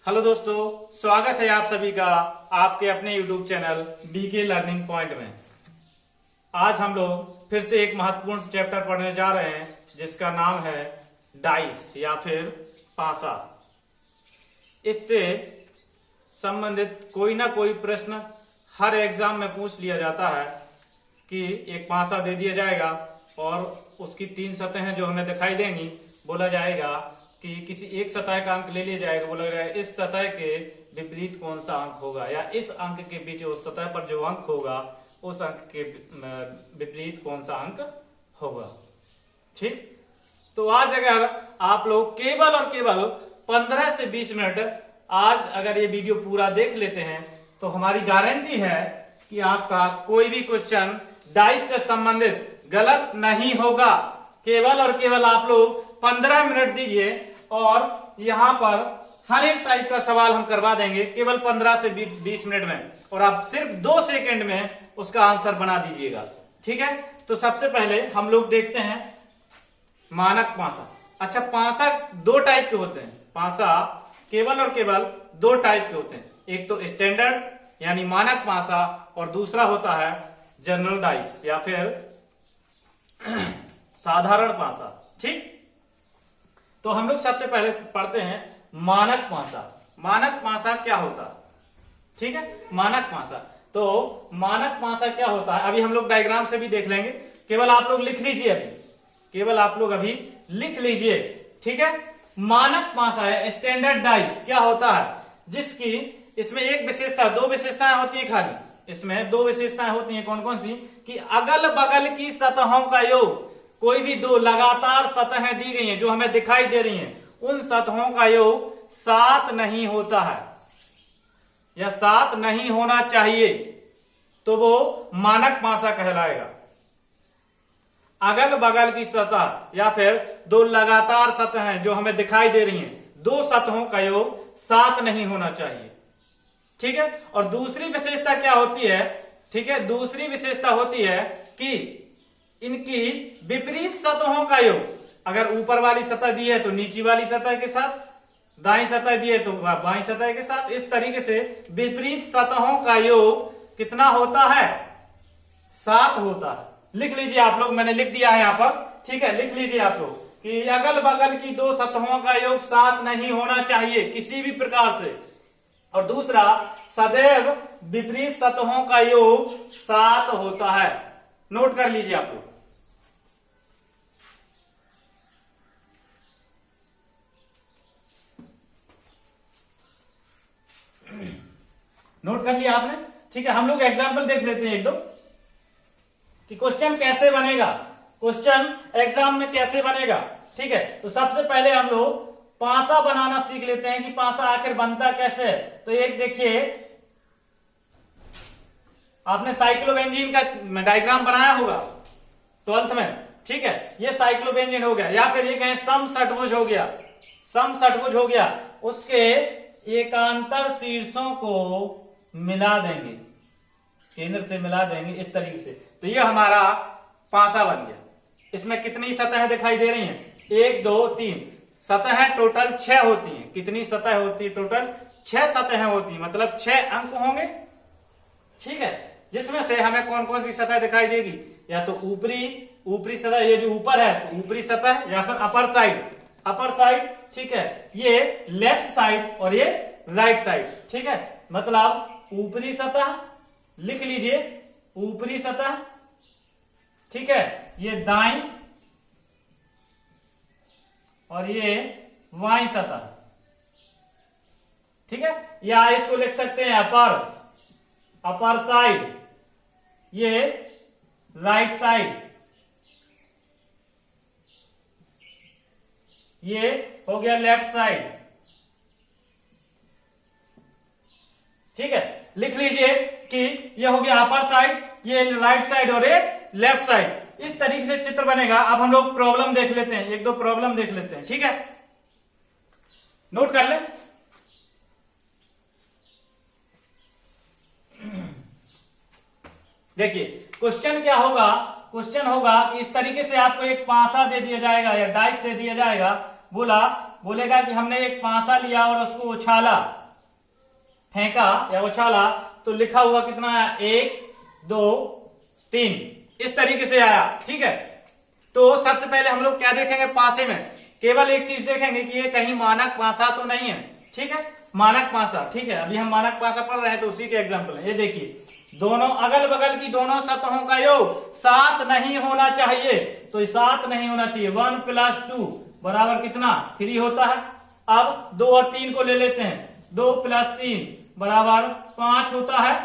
Hello दोस्तों, स्वागत है आप सभी का आपके अपने YouTube channel BK learning point में। आज हम लोग फिर से एक महत्वपूर्ण चैप्टर पढ़ने जा रहे हैं जिसका नाम है डाइस या फिर पासा। इससे संबंधित कोई ना कोई प्रश्न हर एग्जाम में पूछ लिया जाता है कि एक पासा दे दिया जाएगा और उसकी 3 सतहें जो हमें दिखाई देंगी, बोला जाएगा कि किसी एक सतह का अंक ले लिया जाएगा, बोला जाएगा इस सतह के विपरीत कौन सा अंक होगा या इस अंक के बीच उस सतह पर जो अंक होगा उस अंक के विपरीत कौन सा अंक होगा। ठीक, तो आज अगर आप लोग केवल और केवल 15 से 20 मिनट आज अगर ये वीडियो पूरा देख लेते हैं तो हमारी गारंटी है कि आपका कोई भी क्वेश्चन डाइस से संबंधित गलत नहीं होगा। केवल और केवल आप लोग 15 मिनट दीजिए और यहां पर हर एक टाइप का सवाल हम करवा देंगे केवल 15 से 20 मिनट में, और आप सिर्फ 2 सेकंड में उसका आंसर बना दीजिएगा। ठीक है, तो सबसे पहले हम लोग देखते हैं मानक पासा। अच्छा, पासा 2 टाइप के होते हैं। पासा केवल और केवल 2 टाइप के होते हैं, एक तो स्टैंडर्ड यानी मानक पासा और दूसरा होता है जनरल डाइस या फिर साधारण पासा। ठीक, तो हम लोग सबसे पहले पढ़ते हैं मानक पासा। मानक पासा क्या होता है? ठीक है, मानक पासा। तो मानक पासा क्या होता है अभी हम लोग डायग्राम से भी देख लेंगे। केवल आप लोग लिख लीजिए, केवल आप लोग अभी लिख लीजिए। ठीक है, मानक पासा है स्टैंडर्ड डाइस। क्या होता है? जिसकी इसमें एक विशेषता, 2 विशेषताएं होती है खाली। इसमें 2 विशेषताएं होती हैं। कौन कौन सी? कि अगल बगल की सतहों का योग, कोई भी 2 लगातार सतहें दी गई हैं जो हमें दिखाई दे रही हैं, उन सतहों का योग 7 नहीं होता है या 7 नहीं होना चाहिए, तो वो मानक पासा कहलाएगा। अगल बगल की सतह या फिर 2 लगातार सतहें जो हमें दिखाई दे रही हैं, 2 सतहों का योग 7 नहीं होना चाहिए। ठीक है, और दूसरी विशेषता क्या होती है? ठीक है, दूसरी विशेषता होती है कि इनकी विपरीत सतहों का योग, अगर ऊपर वाली सतह दी है तो नीचे वाली सतह के साथ, दाईं सतह दी है तो बाईं सतह के साथ, इस तरीके से विपरीत सतहों का योग कितना होता है? 7 होता है। लिख लीजिए आप लोग, मैंने लिख दिया है यहां पर। ठीक है, लिख लीजिए आप लोग कि अगल बगल की 2 सतहों का योग 7 नहीं होना चाहिए किसी भी प्रकार से। और दूसरा, सदैव विपरीत सतहों का योग 7 होता है। नोट कर लीजिए आप लोग। नोट कर लिया आपने? ठीक है, हम लोग एग्जाम्पल देख लेते हैं 1-2 कि क्वेश्चन कैसे बनेगा, क्वेश्चन एग्जाम में कैसे बनेगा। ठीक है, तो सबसे पहले हम लोग पासा बनाना सीख लेते हैं कि पासा आखिर बनता कैसे है। तो एक देखिए, आपने साइक्लोबेंजीन का डायग्राम बनाया होगा 12th में। ठीक है, ये साइक्लोबेंजीन हो गया, या फिर ये कहें समषट्भुज हो गया, समषट्भुज हो गया। उसके एकांतर शीर्षों को मिला देंगे, केंद्र से मिला देंगे इस तरीके से, तो ये हमारा पासा बन गया। इसमें कितनी सतहें दिखाई दे रही हैं? 1 2 3 सतहें टोटल 6 होती हैं। कितनी सतह होती है? टोटल 6 सतहें होती हैं, मतलब 6 अंक होंगे। ठीक है, जिसमें से हमें कौन कौन सी सतह दिखाई देगी? या तो ऊपरी सतह, ये जो ऊपर है तो ऊपरी सतह, या फिर अपर साइड। ठीक है, ये लेफ्ट साइड और ये राइट साइड। ठीक है, मतलब ऊपरी सतह, लिख लीजिए ऊपरी सतह। ठीक है, ये दाईं और ये बाईं सतह। ठीक है, या इसको लिख सकते हैं अपर साइड, ये राइट साइड, ये हो गया लेफ्ट साइड। ठीक है, लिख लीजिए कि ये हो गया अपर साइड, ये राइट साइड और ये लेफ्ट साइड। इस तरीके से चित्र बनेगा। अब हम लोग प्रॉब्लम देख लेते हैं, 1-2 प्रॉब्लम देख लेते हैं। ठीक है, नोट कर ले। देखिए क्वेश्चन क्या होगा? क्वेश्चन होगा कि इस तरीके से आपको एक पासा दे दिया जाएगा या डाइस दे दिया जाएगा, बोलेगा कि हमने एक पासा लिया और उसको उछाला, फेंका या उछाला, तो लिखा हुआ कितना आया, 1 2 3, इस तरीके से आया। ठीक है, तो सबसे पहले हम लोग क्या देखेंगे, पासे में केवल एक चीज देखेंगे कि ये कहीं मानक पासा तो नहीं है। ठीक है, मानक पासा। ठीक है, अभी हम मानक पासा पढ़ रहे हैं तो उसी के एग्जाम्पल है। ये देखिए, दोनों अगल बगल की दोनों सतहों का योग 7 नहीं होना चाहिए, तो 7 नहीं होना चाहिए। 1 + 2 बराबर कितना, 3 होता है। अब 2 और 3 को ले लेते हैं, 2 + 3 बराबर 5 होता है,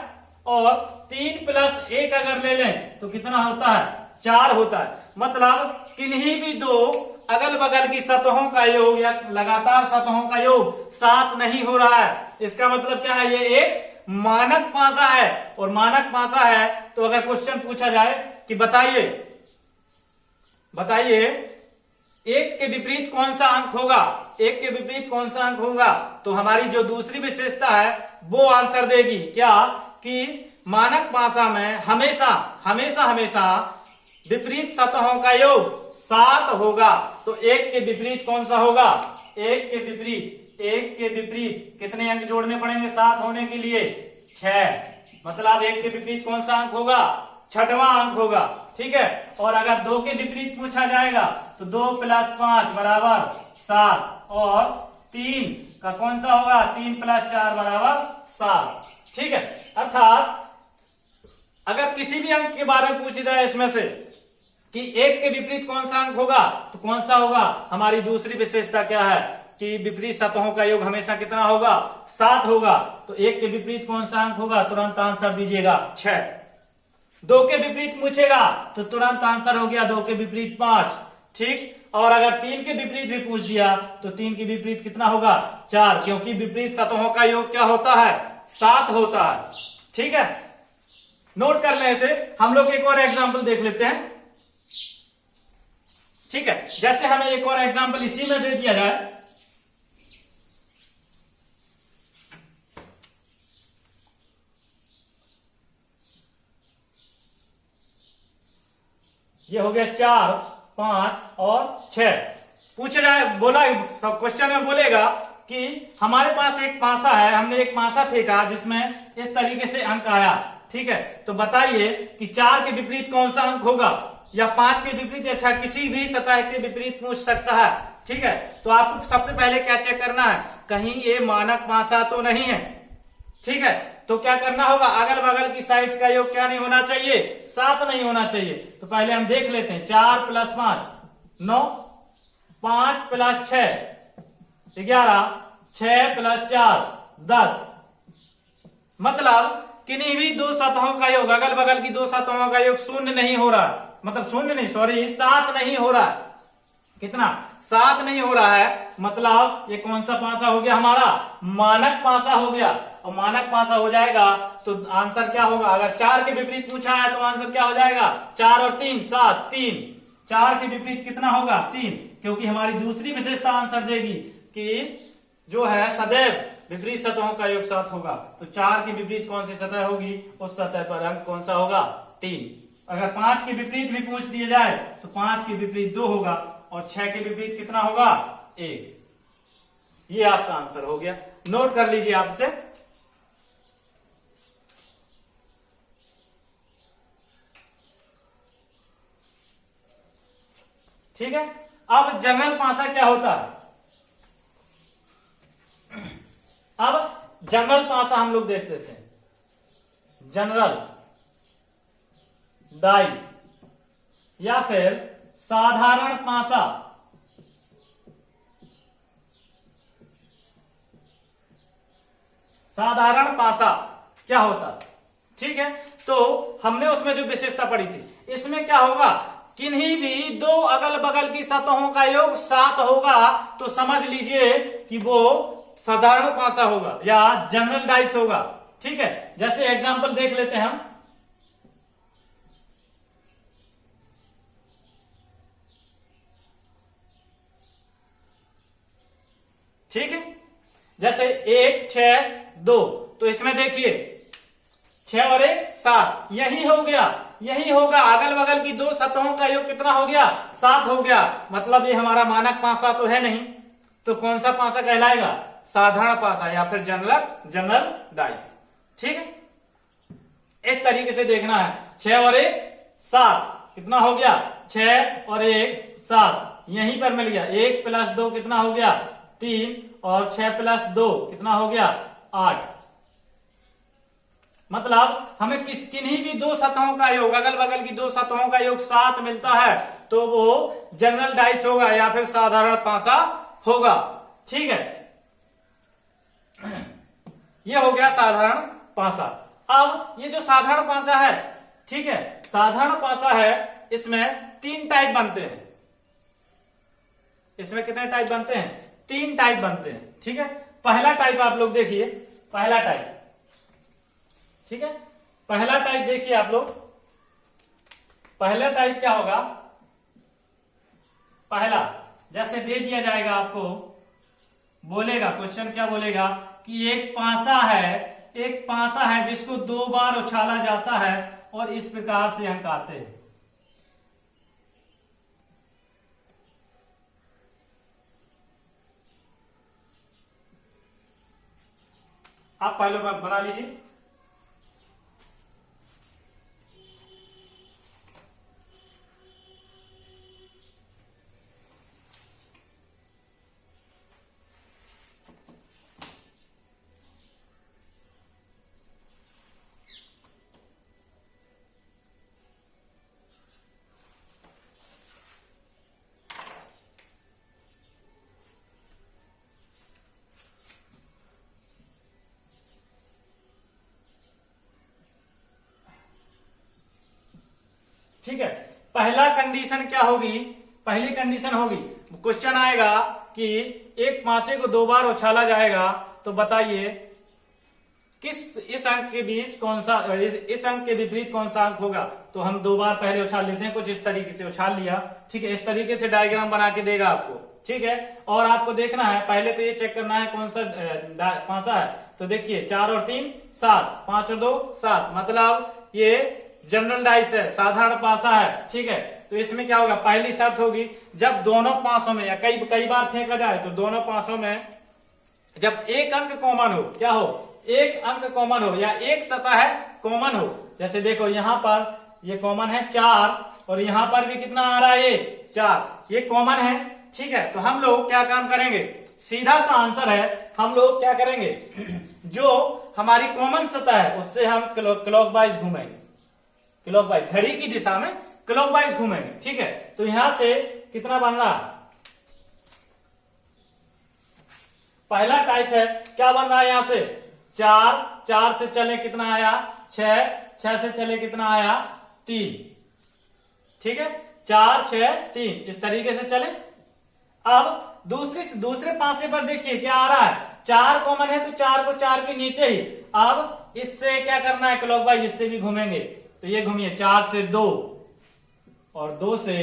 और 3 + 1 अगर ले लें तो कितना होता है, 4 होता है। मतलब किन्हीं भी दो अगल बगल की सतहों का योग या लगातार सतहों का योग 7 नहीं हो रहा है। इसका मतलब क्या है, ये एक मानक पासा है। और मानक पासा है तो अगर क्वेश्चन पूछा जाए कि बताइए 1 के विपरीत कौन सा अंक होगा, 1 के विपरीत कौन सा अंक होगा, तो हमारी जो दूसरी विशेषता है वो आंसर देगी क्या, कि मानक पासा में हमेशा विपरीत सतहों का योग 7 होगा। तो 1 के विपरीत कौन सा होगा, 1 के विपरीत कितने अंक जोड़ने पड़ेंगे 7 होने के लिए, 6। मतलब 1 के विपरीत कौन सा अंक होगा, 6वां अंक होगा। ठीक है, और अगर 2 के विपरीत पूछा जाएगा तो 2 + 5 बराबर 7, और 3 का कौन सा होगा, 3 + 4 बराबर 7। ठीक है, अर्थात अगर किसी भी अंक के बारे में पूछ जाए इसमें से कि 1 के विपरीत कौन सा अंक होगा, तो कौन सा होगा, हमारी दूसरी विशेषता क्या है कि विपरीत सतहों का योग हमेशा कितना होगा, 7 होगा। तो 1 के विपरीत कौन सा अंक होगा, तुरंत आंसर दीजिएगा 6। 2 के विपरीत पूछेगा तो तुरंत आंसर हो गया 2 के विपरीत 5। ठीक, और अगर 3 के विपरीत भी पूछ दिया तो 3 के विपरीत कितना होगा, 4, क्योंकि विपरीत सतहों का योग क्या होता है, 7 होता है। ठीक है, नोट कर लें इसे। हम लोग एक और एग्जाम्पल देख लेते हैं। ठीक है, जैसे हमें एक और एग्जाम्पल इसी में दे दिया जाए, ये हो गया 4 5 और 6। पूछा जाए, बोला सब क्वेश्चन में बोलेगा कि हमारे पास एक पासा है, हमने एक पासा फेंका जिसमें इस तरीके से अंक आया। ठीक है, तो बताइए कि 4 के विपरीत कौन सा अंक होगा, या 5 के विपरीत, अच्छा किसी भी सतह के विपरीत पूछ सकता है। ठीक है, तो आपको सबसे पहले क्या चेक करना है, कहीं ये मानक पासा तो नहीं है। ठीक है, तो क्या करना होगा, अगल बगल की साइड्स का योग क्या नहीं होना चाहिए, 7 नहीं होना चाहिए। तो पहले हम देख लेते हैं, 4 + 5 9, 5 + 6 11, 6 + 4 10। मतलब किन्हीं भी दो सतहों का योग, अगल बगल की दो सतहों का योग 0 नहीं हो रहा, मतलब 0 नहीं, सॉरी 7 नहीं हो रहा। कितना, 7 नहीं हो रहा है। मतलब ये कौन सा पासा हो गया, हमारा मानक पासा हो गया। और मानक पासा हो जाएगा तो आंसर क्या होगा, अगर 4 के विपरीत पूछा है तो आंसर क्या हो जाएगा, 4 और 3 7, 3। 4 के विपरीत कितना होगा, 3, क्योंकि हमारी दूसरी विशेषता आंसर देगी कि जो है सदैव विपरीत सतहों का योग 7 होगा। तो 4 के विपरीत कौन सी सतह होगी, उस सतह पर अंक कौन सा होगा, 3। अगर 5 के विपरीत भी पूछ दिया जाए तो 5 के विपरीत 2 होगा, और 6 के विपरीत कितना होगा, 1। ये आपका आंसर हो गया। नोट कर लीजिए आपसे। ठीक है, अब जनरल पासा क्या होता है, अब जनरल पासा हम लोग देख लेते हैं। जनरल डाइस या फिर साधारण पासा। साधारण पासा क्या होता है, ठीक है, तो हमने उसमें जो विशेषता पढ़ी थी, इसमें क्या होगा, किन्हीं भी दो अगल बगल की सतहों का योग 7 होगा, तो समझ लीजिए कि वो साधारण पासा होगा या जनरल डाइस होगा। ठीक है, जैसे एग्जांपल देख लेते हैं हम। ठीक है, जैसे 1 6 2, तो इसमें देखिए 6 और 1 7, यही हो गया, यही होगा। अगल बगल की दो सतहों का योग कितना हो गया, 7 हो गया। मतलब ये हमारा मानक पासा तो है नहीं, तो कौन सा पासा कहलाएगा? साधारण पासा या फिर जनरल डाइस। ठीक है, इस तरीके से देखना है। 6 और 1 7, कितना हो गया? 6 और 1 7, यहीं पर मिल गया। 1 + 2 कितना हो गया? 3, और 6 + 2 कितना हो गया? 8। मतलब हमें किन्हीं भी दो सतहों का योग, अगल बगल की दो सतहों का योग 7 मिलता है तो वो जनरल डाइस होगा या फिर साधारण पासा होगा। ठीक है, ये हो गया साधारण पासा। अब ये जो साधारण पासा है, ठीक है, साधारण पासा है, इसमें 3 टाइप बनते हैं। इसमें कितने टाइप बनते हैं? 3 टाइप बनते हैं। ठीक है, पहला टाइप आप लोग देखिए, पहला टाइप, ठीक है, पहला टाइप देखिए आप लोग। पहला टाइप क्या होगा? पहला, जैसे दे दिया जाएगा आपको, बोलेगा क्वेश्चन, क्या बोलेगा कि एक पासा है जिसको 2 बार उछाला जाता है और इस प्रकार से अंक आते हैं। आप पहले बना लीजिए। ठीक है, पहला कंडीशन क्या होगी? पहली कंडीशन होगी, क्वेश्चन आएगा कि एक पासे को 2 बार उछाला जाएगा, तो बताइए इस अंक के बीच कौन सा, इस अंक के विपरीत कौन सा अंक होगा? तो हम 2 बार पहले उछाल लेते हैं, कुछ इस तरीके से उछाल लिया। ठीक है, इस तरीके से डायग्राम बना के देगा आपको। ठीक है, और आपको देखना है, पहले तो ये चेक करना है कौन सा पासा है। तो देखिए 4 और 3 7, 5 और 2 7, मतलब ये जनरल डाइस है, साधारण पासा है। ठीक है, तो इसमें क्या होगा? पहली शर्त होगी, जब दोनों पासों में या कई बार फेंका जाए तो दोनों पासों में जब एक अंक कॉमन हो, क्या हो? एक अंक कॉमन हो या एक सतह कॉमन हो। जैसे देखो यहां पर ये कॉमन है 4 और यहां पर भी कितना आ रहा है? ये 4, ये कॉमन है। ठीक है, तो हम लोग क्या काम करेंगे? सीधा सा आंसर है, हम लोग क्या करेंगे? जो हमारी कॉमन सतह है उससे हम क्लॉकवाइज घूमेंगे, क्लॉकवाइज, घड़ी की दिशा में क्लॉकवाइज घूमेंगे। ठीक है, तो यहां से कितना बन रहा है? पहला टाइप है, क्या बन रहा है? यहां से 4 से चले कितना आया? 6 से चले कितना आया? 3। ठीक है, 4 6 3, इस तरीके से चले। अब दूसरे पासे पर देखिए क्या आ रहा है? 4 कॉमन है तो 4 को 4 के नीचे ही। अब इससे क्या करना है? क्लॉकवाइज इससे भी घूमेंगे। तो ये घूमिए, 4 से 2 और 2 से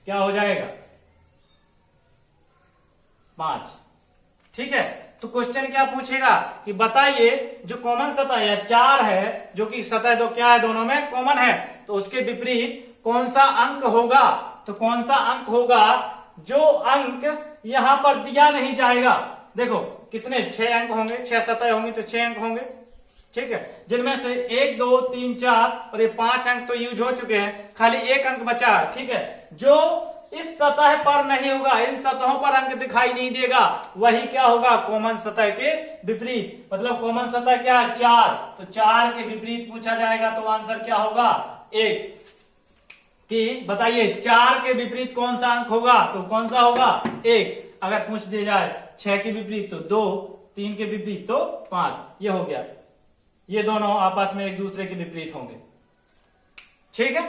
क्या हो जाएगा? 5। ठीक है, तो क्वेश्चन क्या पूछेगा कि बताइए जो कॉमन सतह है 4 है, जो कि सतह तो क्या है? दोनों में कॉमन है, तो उसके विपरीत कौन सा अंक होगा? तो कौन सा अंक होगा जो अंक यहां पर दिया नहीं जाएगा? देखो कितने 6 अंक होंगे, 6 सतह होंगी तो 6 अंक होंगे। ठीक है, जिनमें से 1 2 3 4 और ये 5 अंक तो यूज हो चुके हैं, खाली एक अंक बचा है। ठीक है, जो इस सतह पर नहीं होगा, इन सतहों पर अंक दिखाई नहीं देगा, वही क्या होगा? कॉमन सतह के विपरीत। मतलब कॉमन सतह क्या है? 4, तो 4 के विपरीत पूछा जाएगा, तो आंसर क्या होगा? 1। कि बताइए 4 के विपरीत कौन सा अंक होगा? तो कौन सा होगा? 1। अगर पूछ दिया जाए 6 के विपरीत तो 2, 3 के विपरीत तो 5। ये हो गया, ये दोनों आपस में एक दूसरे के विपरीत होंगे। ठीक है,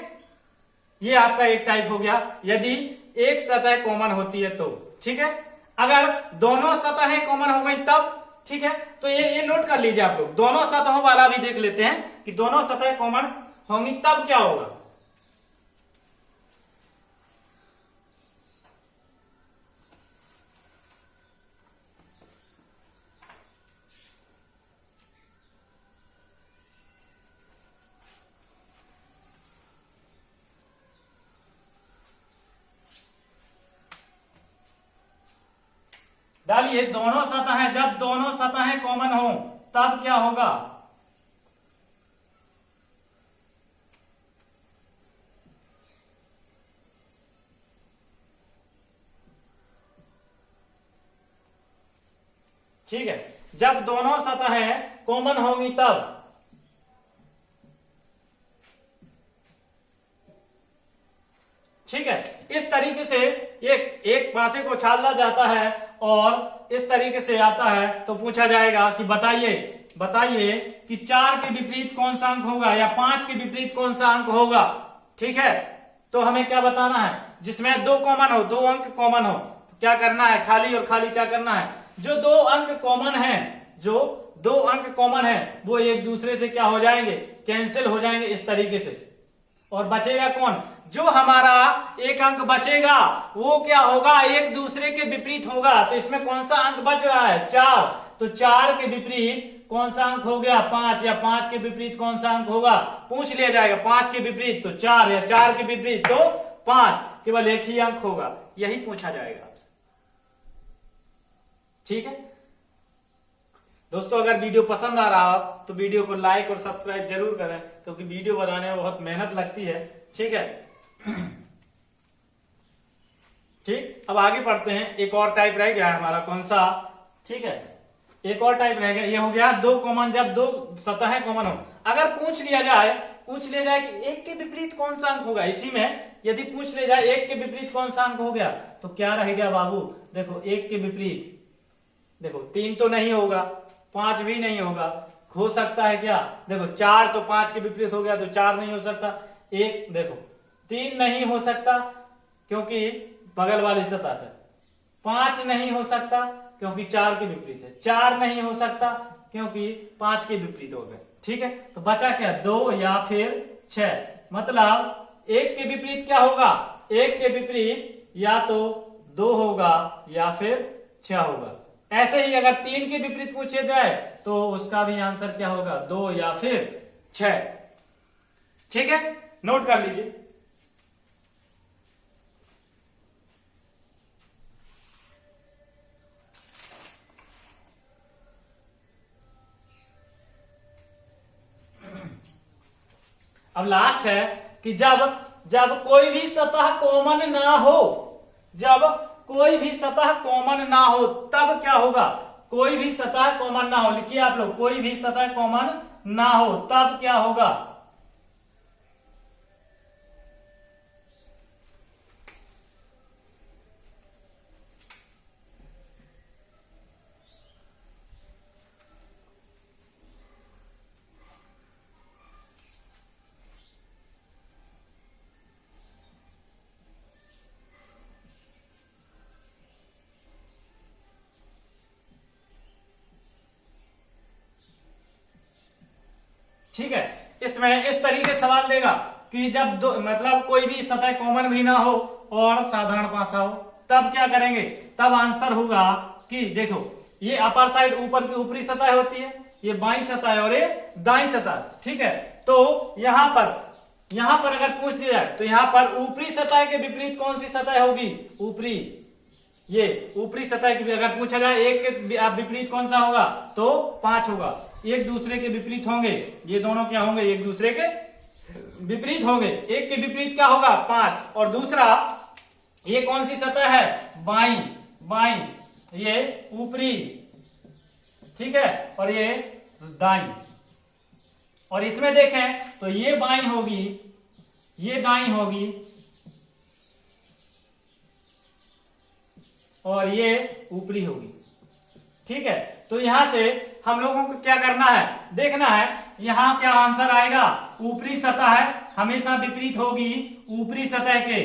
ये आपका एक टाइप हो गया, यदि एक सतह कॉमन होती है तो। ठीक है, अगर दोनों सतहें कॉमन हो गई तब। ठीक है, तो ये नोट कर लीजिए आप लोग। दोनों सतहों वाला भी देख लेते हैं कि दोनों सतहें कॉमन होंगी तब क्या होगा। डालिए दोनों सतहें, जब दोनों सतहें कॉमन हो तब क्या होगा? ठीक है, जब दोनों सतहें कॉमन होंगी तब। ठीक है, इस तरीके से एक पासे को छाला जाता है और इस तरीके से आता है तो पूछा जाएगा कि बताइए कि 4 के विपरीत कौन सा अंक होगा या 5 के विपरीत कौन सा अंक होगा। ठीक है, तो हमें क्या बताना है? जिसमें दो कॉमन हो, 2 अंक कॉमन हो, तो क्या करना है? खाली और खाली क्या करना है? जो 2 अंक कॉमन है वो एक दूसरे से क्या हो जाएंगे? कैंसिल हो जाएंगे इस तरीके से। और बचेगा कौन? जो हमारा एक अंक बचेगा वो क्या होगा? एक दूसरे के विपरीत होगा। तो इसमें कौन सा अंक बच रहा है? 4। तो 4 के विपरीत कौन सा अंक हो गया? 5। या 5 के विपरीत कौन सा अंक होगा? पूछ लिया जाएगा। 5 के विपरीत तो 4 या 4 के विपरीत तो 5, केवल एक ही अंक होगा, यही पूछा जाएगा। ठीक है दोस्तों, अगर वीडियो पसंद आ रहा हो तो वीडियो को लाइक और सब्सक्राइब जरूर करें, क्योंकि वीडियो बनाने में बहुत मेहनत लगती है। ठीक है ठीक, अब आगे पढ़ते हैं। एक और टाइप रह गया है हमारा, कौन सा? ठीक है, एक और टाइप रह गया, ये हो गया 2 कॉमन, जब 2 सतहें कॉमन हो। अगर पूछ लिया जाए कि 1 के विपरीत कौन सा अंक होगा, इसी में यदि पूछ लिया जाए 1 के विपरीत कौन सा अंक हो गया, तो क्या रह गया बाबू? देखो 1 के विपरीत, देखो 3 तो नहीं होगा, 5 भी नहीं होगा, हो सकता है क्या? देखो 4 तो 5 के विपरीत हो गया, तो 4 नहीं हो सकता। 1 देखो 3 नहीं हो सकता क्योंकि बगल वाली सतह है। 5 नहीं हो सकता क्योंकि 4 के विपरीत है। 4 नहीं हो सकता क्योंकि 5 के विपरीत हो गए। ठीक है, तो बचा क्या? 2 या फिर 6। मतलब 1 के विपरीत क्या होगा? 1 के विपरीत या तो 2 होगा या फिर 6 होगा। ऐसे ही अगर 3 के विपरीत पूछे जाए तो उसका भी आंसर क्या होगा? 2 या फिर 6। ठीक है, नोट कर लीजिए। अब लास्ट है कि जब कोई भी सतह कॉमन ना हो, जब कोई भी सतह कॉमन ना हो तब क्या होगा? कोई भी सतह कॉमन ना हो, लिखिए आप लोग, कोई भी सतह कॉमन ना हो तब क्या होगा? ठीक है, इसमें इस तरीके सवाल देगा कि जब मतलब कोई भी सतह कॉमन भी ना हो और साधारण पासा हो, तब क्या करेंगे? तब आंसर होगा कि देखो ये अपर साइड ऊपर की ऊपरी सतह होती है, ये बाईं सतह है और ये दाईं सतह। ठीक है, तो यहां पर अगर पूछ लिया जाए तो यहां पर ऊपरी सतह के विपरीत कौन सी सतह होगी? ऊपरी, ये ऊपरी सतह की अगर पूछा जाए 1 के विपरीत कौन सा होगा तो 5 होगा। एक दूसरे के विपरीत होंगे, ये दोनों क्या होंगे? एक दूसरे के विपरीत होंगे। 1 के विपरीत क्या होगा? 5। और दूसरा, ये कौन सी सतह है? बाईं, ये ऊपरी, ठीक है, और ये दाईं। और इसमें देखें तो ये बाईं होगी, ये दाईं होगी और ये ऊपरी होगी। ठीक है, तो यहां से हम लोगों को क्या करना है? देखना है यहां क्या आंसर आएगा। ऊपरी सतह हमेशा विपरीत होगी ऊपरी सतह के।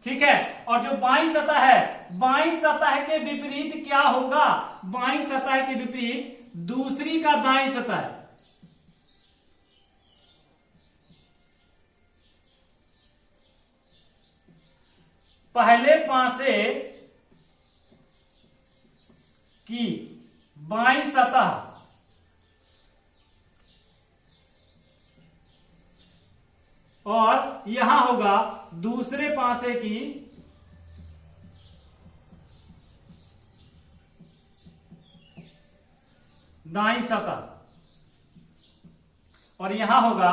ठीक है, और जो बाईं सतह है, बाईं सतह के विपरीत क्या होगा? बाईं सतह के विपरीत दूसरी का दाईं सतह। पहले पासे की बाईं सतह और यहां होगा दूसरे पासे की दाईं सतह, और यहां होगा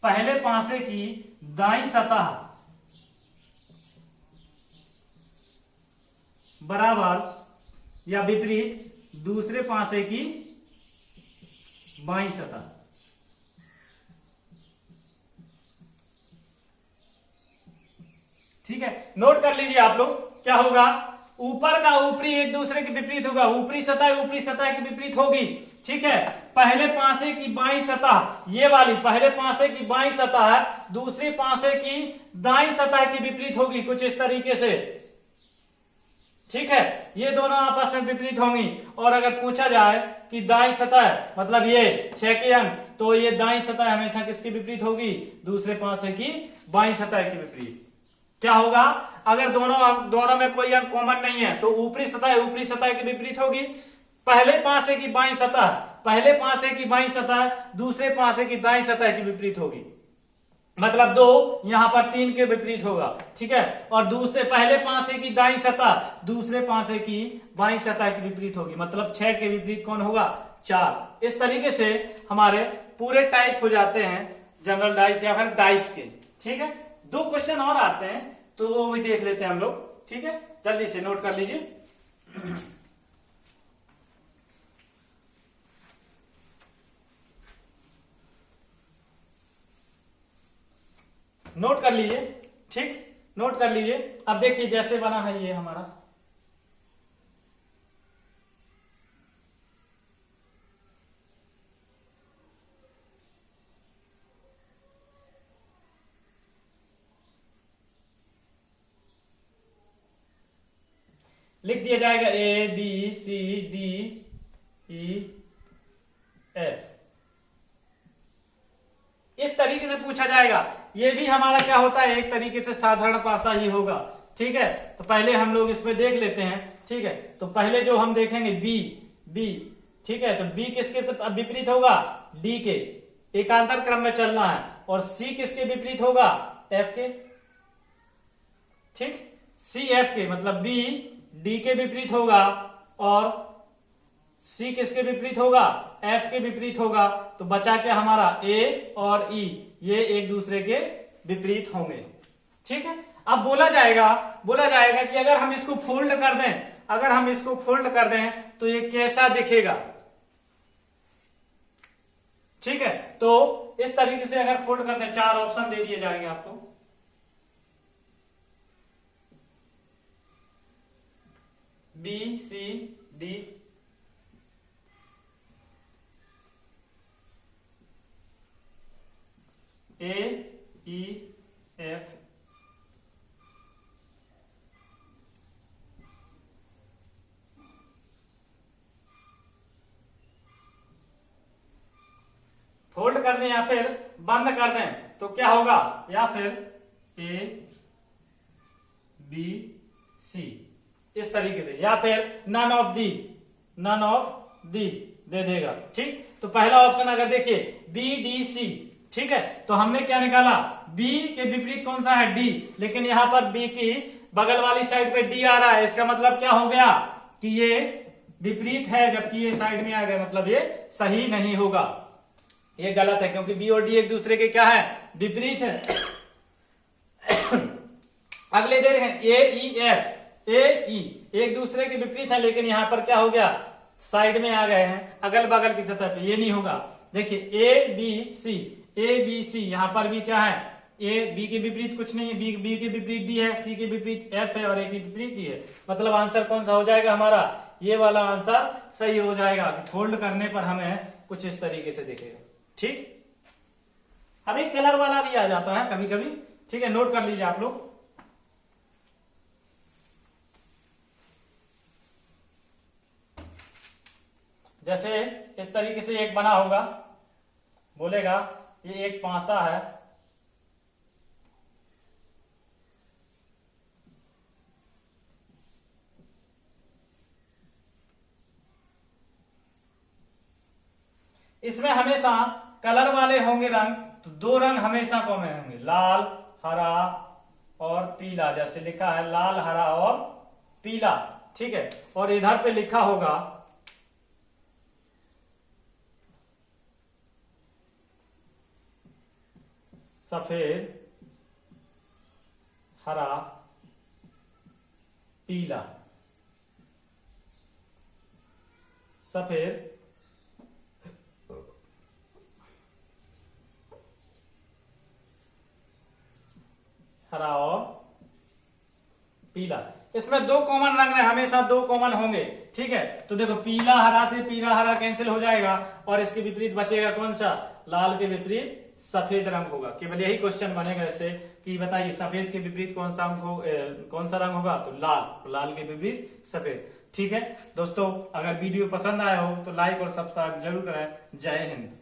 पहले पासे की दाईं सतह बराबर या विपरीत दूसरे पासे की बाईं सतह। ठीक है, नोट कर लीजिए आप लोग, क्या होगा, ऊपर का ऊपरी एक दूसरे के विपरीत होगा, ऊपरी सतह के विपरीत होगी। ठीक है, पहले पासे की बाईं सतह, ये वाली पहले पासे की बाईं सतह है, दूसरी पासे की दाईं सतह की विपरीत होगी, कुछ इस तरीके से। ठीक है, ये दोनों आपस में विपरीत होंगी। और अगर पूछा जाए कि दाईं सतह मतलब ये 6 के अंक, तो ये दाईं सतह हमेशा किसकी विपरीत होगी, दूसरे पासे की बाईं सतह की विपरीत। क्या होगा, अगर दोनों में कोई अंक कॉमन नहीं है तो ऊपरी सतह की विपरीत होगी। पहले पासे की बाईं सतह दूसरे पासे की दाईं सतह की विपरीत होगी, मतलब 2 यहां पर 3 के विपरीत होगा। ठीक है, और दूसरे पहले पासे की दाईं सतह दूसरे पासे की बाईं सतह की विपरीत होगी, मतलब 6 के विपरीत कौन होगा, 4। इस तरीके से हमारे पूरे टाइप हो जाते हैं जनरल डाइस या फिर डाइस के। ठीक है, 2 क्वेश्चन और आते हैं तो वो भी देख लेते हैं हम लोग। ठीक है, जल्दी से नोट कर लीजिए। नोट कर लीजिए, ठीक, नोट कर लीजिए। अब देखिए जैसे बना है ये हमारा, लिख दिया जाएगा ABCDEF, इस तरीके से पूछा जाएगा। ये भी हमारा क्या होता है, एक तरीके से साधारण पासा ही होगा। ठीक है, तो पहले हम लोग इसमें देख लेते हैं। ठीक है, तो पहले जो हम देखेंगे बी। ठीक है, तो बी किसके विपरीत होगा, डी के, एकांतर क्रम में चलना है। और सी किसके विपरीत होगा, एफ के। ठीक, सी एफ के, मतलब बी डी के विपरीत होगा और सी किसके विपरीत होगा, एफ के विपरीत होगा। तो बचा क्या हमारा, ए और ई, ये एक दूसरे के विपरीत होंगे। ठीक है, अब बोला जाएगा कि अगर हम इसको फोल्ड कर दें तो ये कैसा दिखेगा। ठीक है, तो इस तरीके से अगर फोल्ड करते हैं, 4 ऑप्शन दे दिए जाएंगे आपको। बी सी डी, ए ई एफ, फोल्ड कर दें या फिर बंद कर दें तो क्या होगा, या फिर ए बी सी इस तरीके से, या फिर नन ऑफ दी दे देगा। ठीक, तो पहला ऑप्शन अगर देखिए बी डी सी, ठीक है, तो हमने क्या निकाला, बी के विपरीत कौन सा है, डी, लेकिन यहां पर बी की बगल वाली साइड पे डी आ रहा है। इसका मतलब क्या हो गया कि ये विपरीत है, जबकि ये साइड में आ गया, मतलब ये सही नहीं होगा, ये गलत है, क्योंकि बी और डी एक दूसरे के क्या है, विपरीत है। अगले दे रहे हैं ए ई एफ, ए ई एक दूसरे के विपरीत है, लेकिन यहां पर क्या हो गया, साइड में आ गए हैं, अगल बगल की सतह पे, ये नहीं होगा। देखिए ए बी सी यहां पर भी क्या है, ए बी के विपरीत कुछ नहीं है, बी के विपरीत डी है, सी के विपरीत एफ है और ए के विपरीत डी है। मतलब आंसर कौन सा हो जाएगा हमारा, ये वाला आंसर सही हो जाएगा। फोल्ड करने पर हमें कुछ इस तरीके से दिखेगा। ठीक, अब एक कलर वाला भी आ जाता है कभी कभी। ठीक है, नोट कर लीजिए आप लोग। जैसे इस तरीके से एक बना होगा, बोलेगा ये एक पासा है, इसमें हमेशा कलर वाले होंगे रंग, तो 2 रंग हमेशा कॉमन होंगे, लाल हरा और पीला। जैसे लिखा है लाल हरा और पीला। ठीक है, और इधर पे लिखा होगा सफेद, हरा, पीला। सफेद, हरा और पीला। इसमें दो कॉमन रंग है, हमेशा दो कॉमन होंगे, ठीक है। तो देखो पीला हरा से पीला हरा कैंसिल हो जाएगा और इसके विपरीत बचेगा कौन सा, लाल के विपरीत सफेद रंग होगा। केवल यही क्वेश्चन बनेगा ऐसे कि बताइए सफेद के विपरीत कौन सा कौन सा रंग होगा, तो लाल, तो लाल के विपरीत सफेद। ठीक है दोस्तों, अगर वीडियो पसंद आया हो तो लाइक और सब्सक्राइब जरूर करें। जय हिंद।